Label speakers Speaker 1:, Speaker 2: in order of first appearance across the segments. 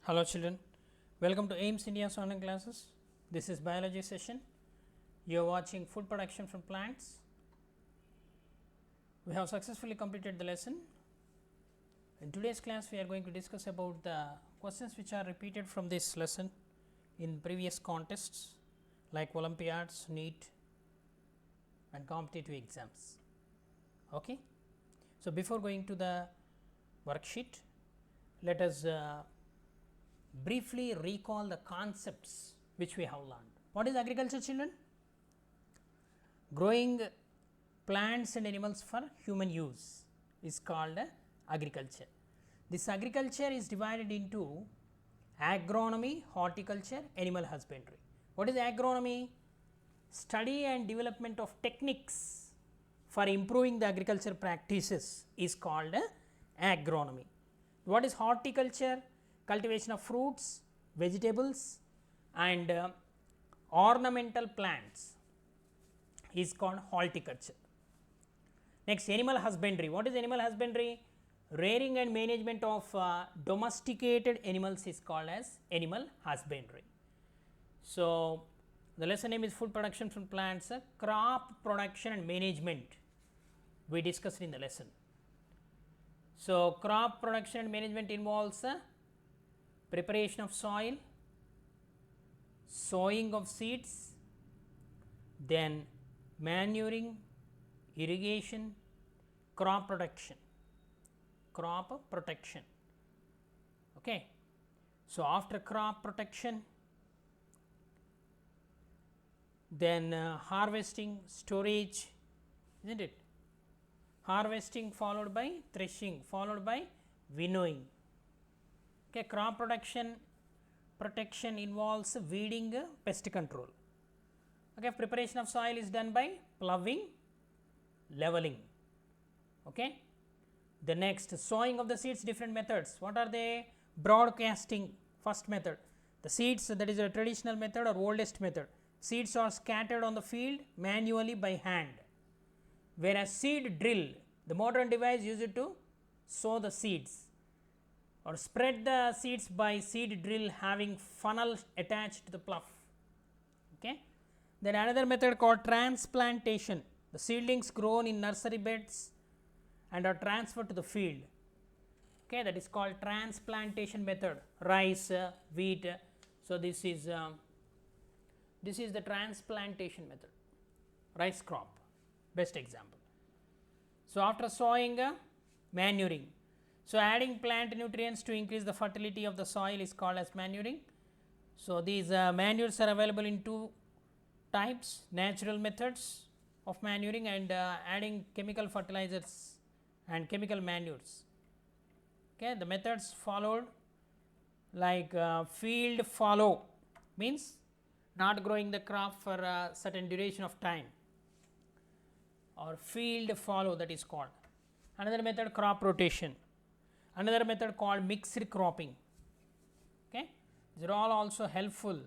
Speaker 1: Hello children, welcome to AIMS India's online classes. This is biology session. You are watching food production from plants. We have successfully completed the lesson. In today's class, we are going to discuss about the questions which are repeated from this lesson in previous contests like Olympiads, NEET and competitive exams. Okay. So, before going to the worksheet, let us briefly recall the concepts which we have learned. What is agriculture, children? Growing plants and animals for human use is called agriculture. This agriculture is divided into agronomy, horticulture, animal husbandry. What is agronomy? Study and development of techniques for improving the agriculture practices is called agronomy. What is horticulture? Cultivation of fruits, vegetables and ornamental plants is called horticulture. Next, animal husbandry. What is animal husbandry? Rearing and management of domesticated animals is called as animal husbandry. So, the lesson name is food production from plants, crop production and management we discussed in the lesson. So, crop production and management involves preparation of soil, sowing of seeds, then manuring, irrigation, crop protection. Okay. So, after crop protection, then harvesting, storage, isn't it? Harvesting followed by threshing, followed by winnowing. Okay, crop protection involves weeding, pest control. Okay, preparation of soil is done by ploughing, leveling. Okay. The next, sowing of the seeds, different methods. What are they? Broadcasting, first method. The seeds, that is a traditional method or oldest method. Seeds are scattered on the field manually by hand, whereas seed drill, the modern device used to sow the seeds or spread the seeds by seed drill having funnel attached to the plough. Okay. Then another method called transplantation. The seedlings grown in nursery beds and are transferred to the field. Okay, that is called transplantation method. Rice, wheat. So, this is the transplantation method. Rice crop, best example. So, after sowing, manuring. So, adding plant nutrients to increase the fertility of the soil is called as manuring. So, these manures are available in two types, natural methods of manuring and adding chemical fertilizers and chemical manures. Okay, the methods followed like field fallow means not growing the crop for a certain duration of time, or field fallow, that is called. Another method, crop rotation. Another method called mixed cropping. Okay. These are all also helpful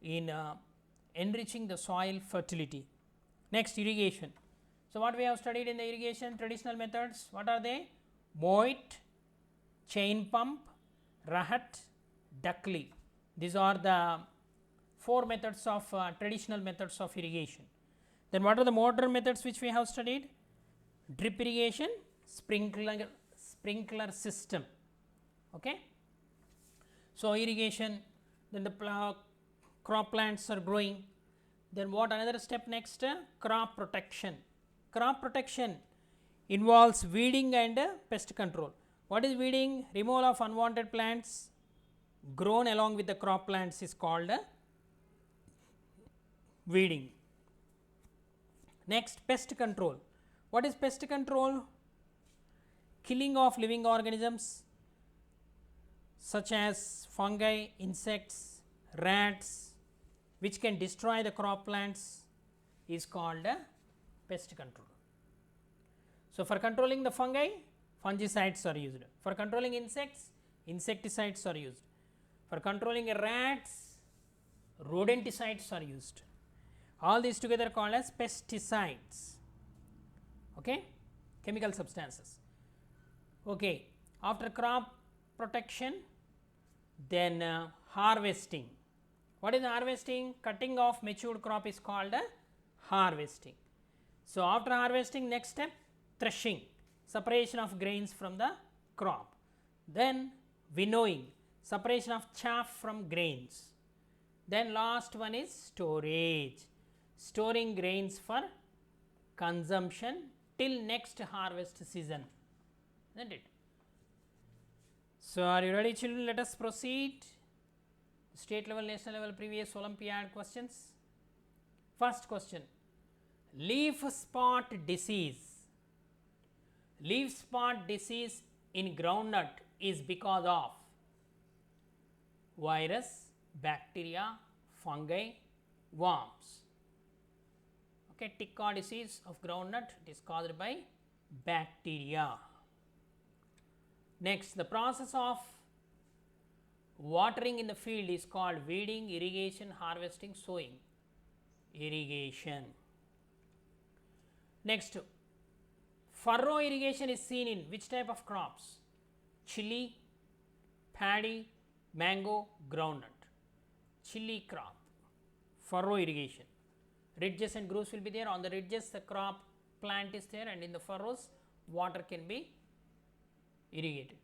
Speaker 1: in enriching the soil fertility. Next, irrigation. So, what we have studied in the irrigation, traditional methods, what are they? Moat, chain pump, rahat, duckley. These are the four methods of traditional methods of irrigation. Then what are the modern methods which we have studied? Drip irrigation, sprinkler system. Okay. So, irrigation, then the crop plants are growing. Then what another step next? Crop protection. Crop protection involves weeding and pest control. What is weeding? Removal of unwanted plants grown along with the crop plants is called weeding. Next, pest control. What is pest control? Killing of living organisms such as fungi, insects, rats, which can destroy the crop plants is called pest control. So, for controlling the fungi, fungicides are used. For controlling insects, insecticides are used. For controlling rats, rodenticides are used. All these together called as pesticides. Okay, chemical substances. Okay. After crop protection, Then harvesting. What is harvesting? Cutting off matured crop is called harvesting. So, after harvesting, next step threshing, separation of grains from the crop. Then winnowing, separation of chaff from grains. Then last one is storage, storing grains for consumption till next harvest season, isn't it? So, are you ready children? Let us proceed. State level, national level, previous Olympiad questions. First question, leaf spot disease. Leaf spot disease in groundnut is because of virus, bacteria, fungi, worms. Okay, ticka disease of groundnut, it is caused by bacteria. Next, the process of watering in the field is called weeding, irrigation, harvesting, sowing. Irrigation. Next, furrow irrigation is seen in which type of crops? Chili, paddy, mango, groundnut. Chili crop, furrow irrigation. Ridges and grooves will be there. On the ridges, the crop plant is there, and in the furrows, water can be irrigated.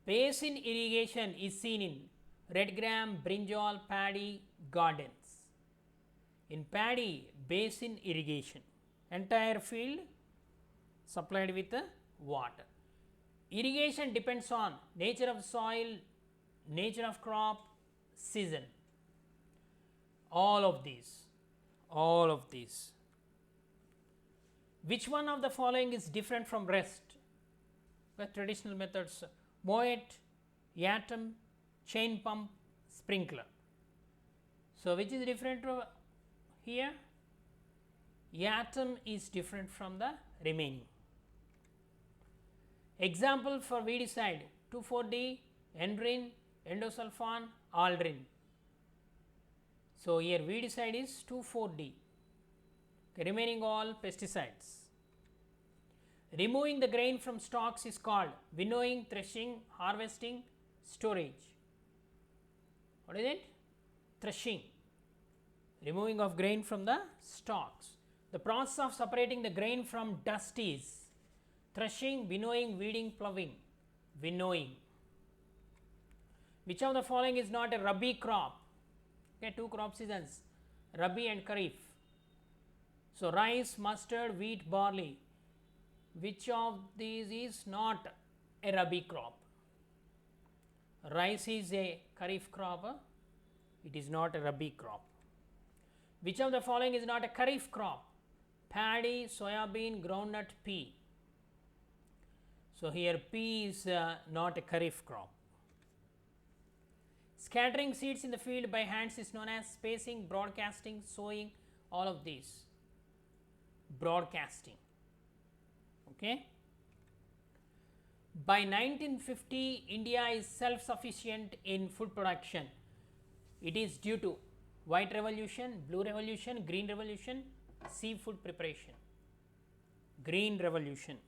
Speaker 1: Basin irrigation is seen in red gram, brinjal, paddy, gardens. In paddy, basin irrigation, entire field supplied with water. Irrigation depends on nature of soil, nature of crop, season. All of these. Which one of the following is different from rest? The traditional methods: Moet, Yatum, chain pump, sprinkler. So, which is different here? Yatum is different from the remaining. Example for weedicide: 2,4-D, Endrin, endosulfan, aldrin. So, here weedicide is 2,4-D, remaining all pesticides. Removing the grain from stalks is called winnowing, threshing, harvesting, storage. What is it? Threshing, removing of grain from the stalks. The process of separating the grain from dust is threshing, winnowing, weeding, ploughing. Winnowing. Which of the following is not a Rabi crop? Okay, two crop seasons, Rabi and Kharif. So, rice, mustard, wheat, barley. Which of these is not a Rabi crop? Rice is a Kharif crop, it is not a Rabi crop. Which of the following is not a Kharif crop? Paddy, soybean, groundnut, pea. So, here pea is not a Kharif crop. Scattering seeds in the field by hands is known as spacing, broadcasting, sowing, all of these. Broadcasting. Okay. By 1950, India is self-sufficient in food production. It is due to white revolution, blue revolution, green revolution, seafood preparation. Green revolution.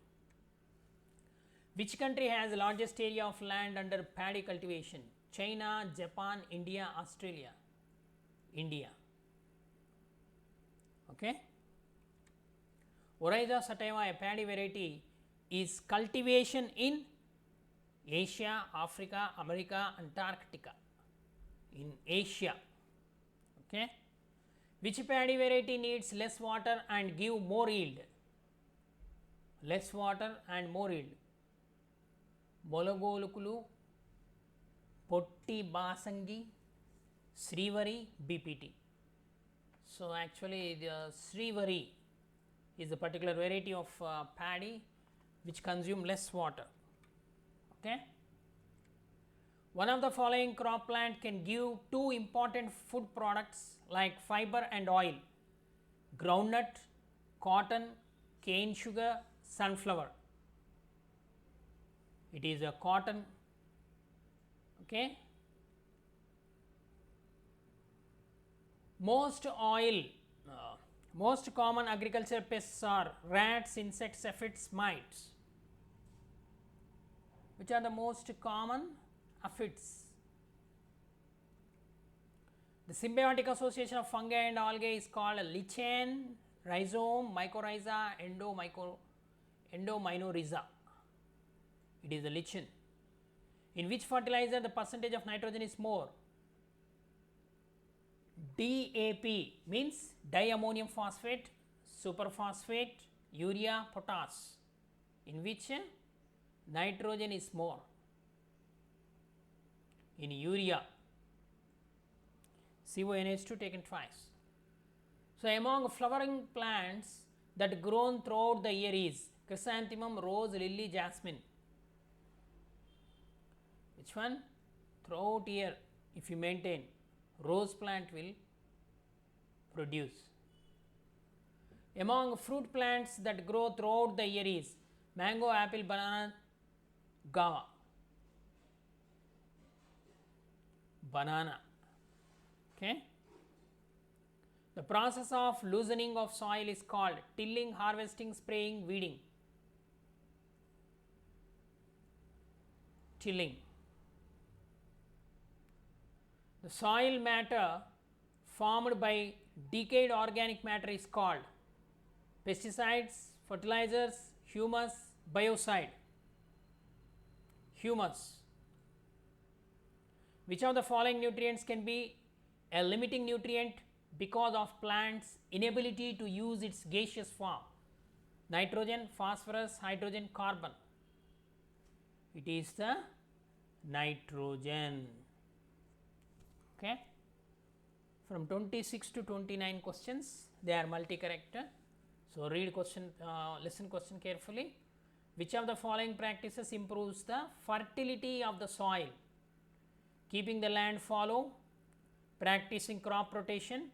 Speaker 1: Which country has the largest area of land under paddy cultivation? China, Japan, India, Australia. India. Okay. Oryza sativa, a paddy variety, is cultivation in Asia, Africa, America, Antarctica. In Asia. Okay. Which paddy variety needs less water and give more yield? Less water and more yield. Mologolukulu, Potti Basangi, Srivari, BPT. So, actually the Srivari is a particular variety of paddy which consume less water. Okay. One of the following crop plant can give two important food products like fiber and oil: groundnut, cotton, cane sugar, sunflower. It is a cotton. Okay. Most common agriculture pests are rats, insects, aphids, mites. Which are the most common? Aphids. The symbiotic association of fungi and algae is called a lichen, rhizome, mycorrhiza, endomycorrhiza. It is the lichen. In which fertilizer the percentage of nitrogen is more? DAP means diammonium phosphate, superphosphate, urea, potash. In which nitrogen is more? In urea. CONH2 taken twice. So, among flowering plants that grown throughout the year is chrysanthemum, rose, lily, jasmine. Which one? Throughout year, if you maintain, rose plant will produce. Among fruit plants that grow throughout the year is mango, apple, banana, guava. Banana. Okay. The process of loosening of soil is called tilling, harvesting, spraying, weeding. Tilling. The soil matter formed by decayed organic matter is called pesticides, fertilizers, humus, biocide. Humus. Which of the following nutrients can be a limiting nutrient because of plants' inability to use its gaseous form? Nitrogen, phosphorus, hydrogen, carbon. It is the nitrogen. Okay. From 26 to 29 questions, they are multi-correct. So, read question, listen question carefully. Which of the following practices improves the fertility of the soil? Keeping the land fallow, practicing crop rotation,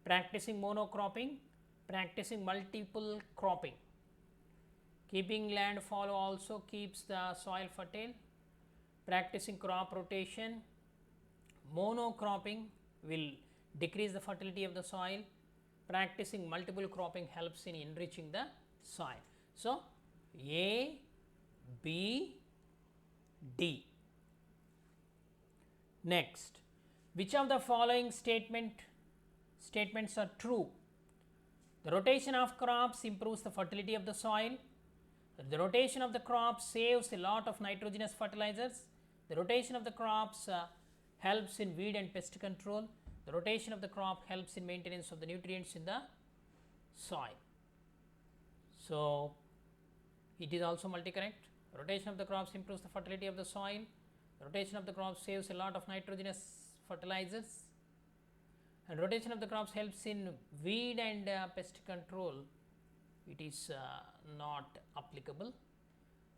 Speaker 1: practicing monocropping, practicing multiple cropping. Keeping land fallow also keeps the soil fertile. Practicing crop rotation, monocropping will decrease the fertility of the soil. Practicing multiple cropping helps in enriching the soil. So, A, B, D. Next, which of the following statements are true? The rotation of crops improves the fertility of the soil. The rotation of the crops saves a lot of nitrogenous fertilizers. The rotation of the crops helps in weed and pest control. The rotation of the crop helps in maintenance of the nutrients in the soil. So, it is also multi-correct. Rotation of the crops improves the fertility of the soil. The rotation of the crops saves a lot of nitrogenous fertilizers. And rotation of the crops helps in weed and pest control. It is not applicable.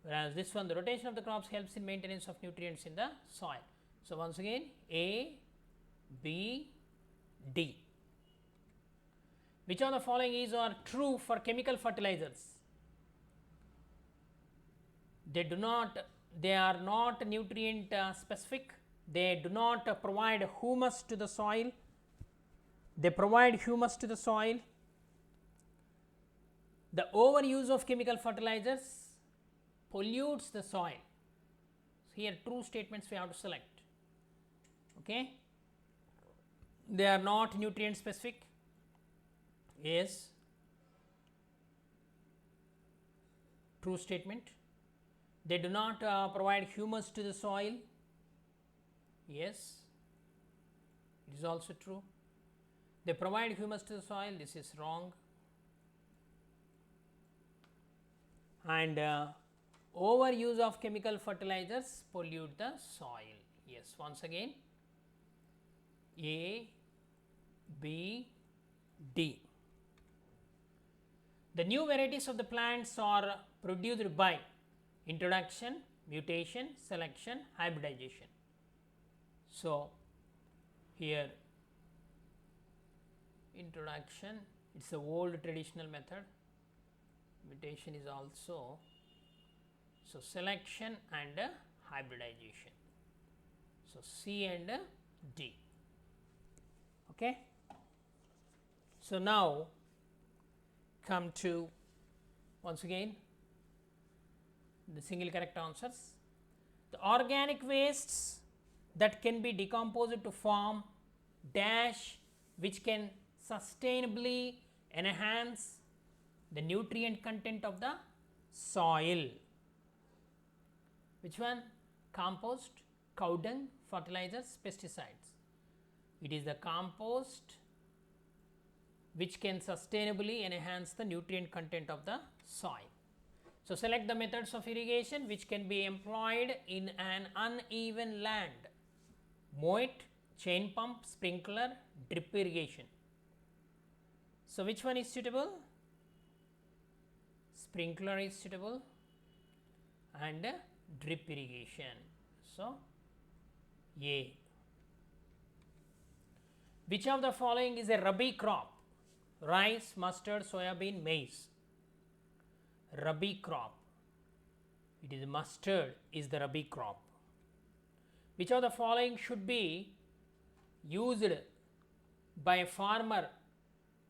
Speaker 1: Whereas this one, the rotation of the crops helps in maintenance of nutrients in the soil. So, once again, A, B, D. Which of the following is or true for chemical fertilizers? They are not nutrient specific. They do not provide humus to the soil. They provide humus to the soil. The overuse of chemical fertilizers pollutes the soil. So, here true statements we have to select. Okay. They are not nutrient specific. Yes. True statement. They do not provide humus to the soil. Yes. It is also true. They provide humus to the soil. This is wrong. And overuse of chemical fertilizers pollute the soil. Yes. Once again, A, B, D. The new varieties of the plants are produced by introduction, mutation, selection, hybridization. So, here introduction, it is a old traditional method. Mutation is also, so selection and hybridization. So, C and D. Okay. So, now come to once again the single correct answers. The organic wastes that can be decomposed to form dash which can sustainably enhance the nutrient content of the soil. Which one? Compost, cow dung, fertilizers, pesticides. It is the compost which can sustainably enhance the nutrient content of the soil. So, select the methods of irrigation which can be employed in an uneven land: moat, chain pump, sprinkler, drip irrigation. So, which one is suitable? Sprinkler is suitable and drip irrigation. So, A. Which of the following is a Rabi crop? Rice, mustard, soya bean, maize. Rabi crop. It is mustard is the Rabi crop. Which of the following should be used by a farmer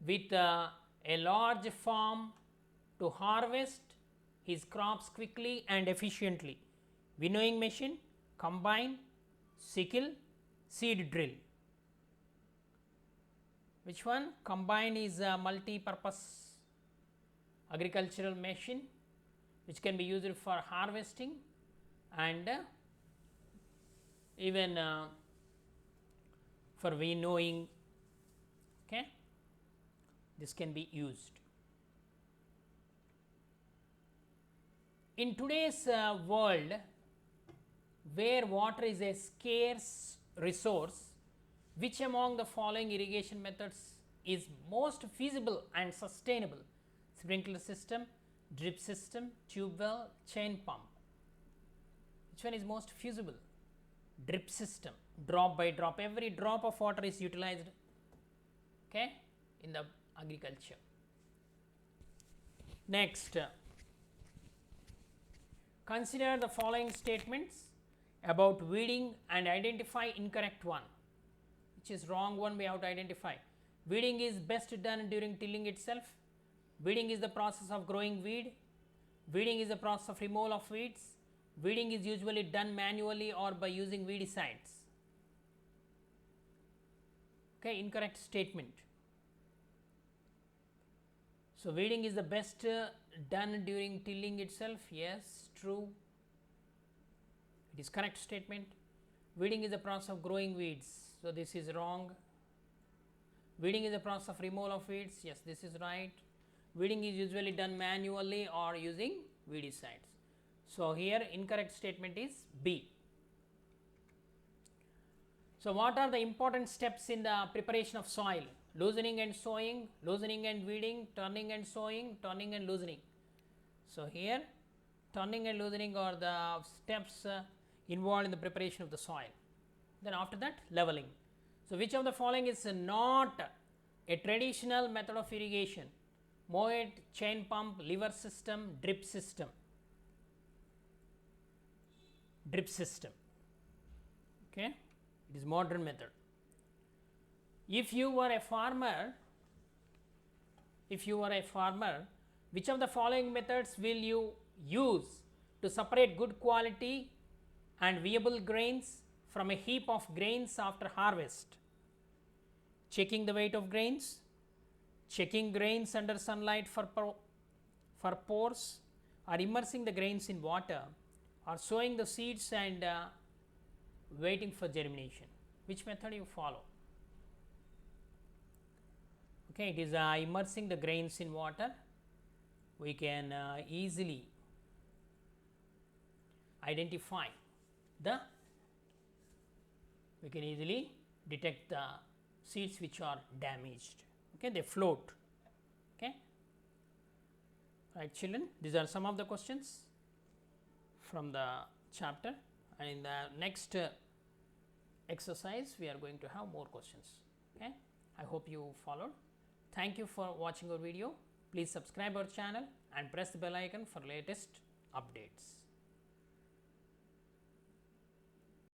Speaker 1: with a large farm to harvest his crops quickly and efficiently? Winnowing machine, combine, sickle, seed drill. Which one? Combine is a multi-purpose agricultural machine which can be used for harvesting and even for winnowing. Okay, this can be used. In today's world, where water is a scarce resource, which among the following irrigation methods is most feasible and sustainable? Sprinkler system, drip system, tube well, chain pump. Which one is most feasible? Drip system, drop by drop. Every drop of water is utilized, okay, in the agriculture. Next, consider the following statements about weeding and identify incorrect one. Which is wrong one we have to identify. Weeding is best done during tilling itself. Weeding is the process of growing weed. Weeding is the process of removal of weeds. Weeding is usually done manually or by using weedicides. Okay, incorrect statement. So, weeding is the best done during tilling itself. Yes, true. It is correct statement. Weeding is the process of growing weeds. So, this is wrong. Weeding is the process of removal of weeds. Yes, this is right. Weeding is usually done manually or using weedicides. So, here incorrect statement is B. So, what are the important steps in the preparation of soil? Loosening and sowing, loosening and weeding, turning and sowing, turning and loosening. So, here turning and loosening are the steps involved in the preparation of the soil. Then after that, leveling. So, which of the following is not a traditional method of irrigation? Moat, chain pump, lever system, drip system. Drip system. Okay, it is modern method. If you were a farmer, which of the following methods will you use to separate good quality and viable grains from a heap of grains after harvest? Checking the weight of grains, checking grains under sunlight for pores, or immersing the grains in water, or sowing the seeds and waiting for germination. Which method you follow? Okay, it is immersing the grains in water. We can easily identify we can easily detect the seeds which are damaged. Okay, they float. Okay, right, children, these are some of the questions from the chapter, and in the next exercise we are going to have more questions. Okay, I hope you followed. Thank you for watching our video. Please subscribe our channel and press the bell icon for latest updates.